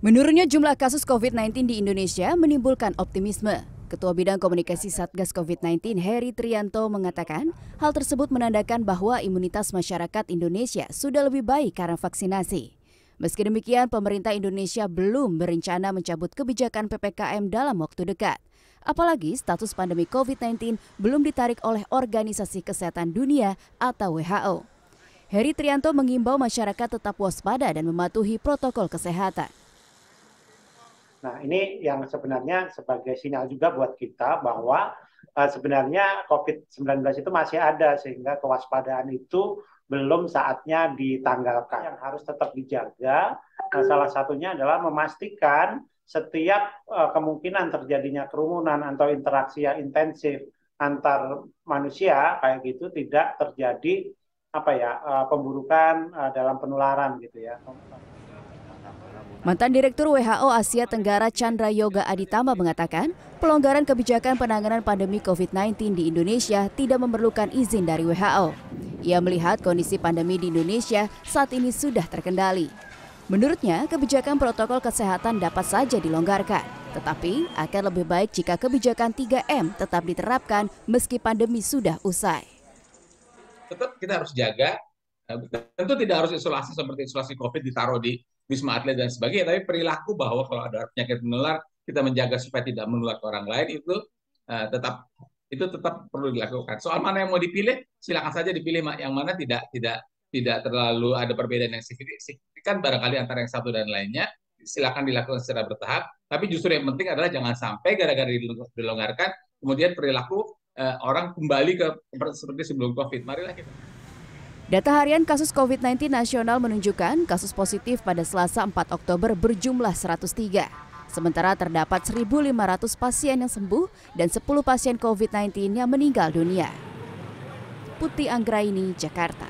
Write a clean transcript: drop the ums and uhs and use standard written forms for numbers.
Menurunnya jumlah kasus COVID-19 di Indonesia menimbulkan optimisme. Ketua Bidang Komunikasi Satgas COVID-19 Heri Trianto mengatakan hal tersebut menandakan bahwa imunitas masyarakat Indonesia sudah lebih baik karena vaksinasi. Meski demikian, pemerintah Indonesia belum berencana mencabut kebijakan PPKM dalam waktu dekat. Apalagi status pandemi COVID-19 belum ditarik oleh Organisasi Kesehatan Dunia atau WHO. Heri Trianto mengimbau masyarakat tetap waspada dan mematuhi protokol kesehatan. Nah, ini yang sebenarnya sebagai sinyal juga buat kita bahwa sebenarnya COVID-19 itu masih ada, sehingga kewaspadaan itu belum saatnya ditanggalkan. Yang harus tetap dijaga, salah satunya adalah memastikan setiap kemungkinan terjadinya kerumunan atau interaksi yang intensif antar manusia kayak gitu tidak terjadi pemburukan dalam penularan gitu ya. Mantan Direktur WHO Asia Tenggara Chandra Yoga Aditama mengatakan, pelonggaran kebijakan penanganan pandemi COVID-19 di Indonesia tidak memerlukan izin dari WHO. Ia melihat kondisi pandemi di Indonesia saat ini sudah terkendali. Menurutnya, kebijakan protokol kesehatan dapat saja dilonggarkan, tetapi akan lebih baik jika kebijakan 3M tetap diterapkan meski pandemi sudah usai. Tetap kita harus jaga, tentu tidak harus isolasi seperti isolasi COVID ditaruh di Wisma Atlet dan sebagainya, tapi perilaku bahwa kalau ada penyakit menular, kita menjaga supaya tidak menular ke orang lain itu tetap perlu dilakukan. Soal mana yang mau dipilih, silakan saja dipilih yang mana tidak terlalu ada perbedaan yang signifikan barangkali antara yang satu dan lainnya, silakan dilakukan secara bertahap. Tapi justru yang penting adalah jangan sampai gara-gara dilonggarkan kemudian perilaku orang kembali ke seperti sebelum COVID. Marilah kita. Data harian kasus COVID-19 nasional menunjukkan kasus positif pada Selasa 4 Oktober berjumlah 103. Sementara terdapat 1.500 pasien yang sembuh dan 10 pasien COVID-19 yang meninggal dunia. Putri Anggraini, Jakarta.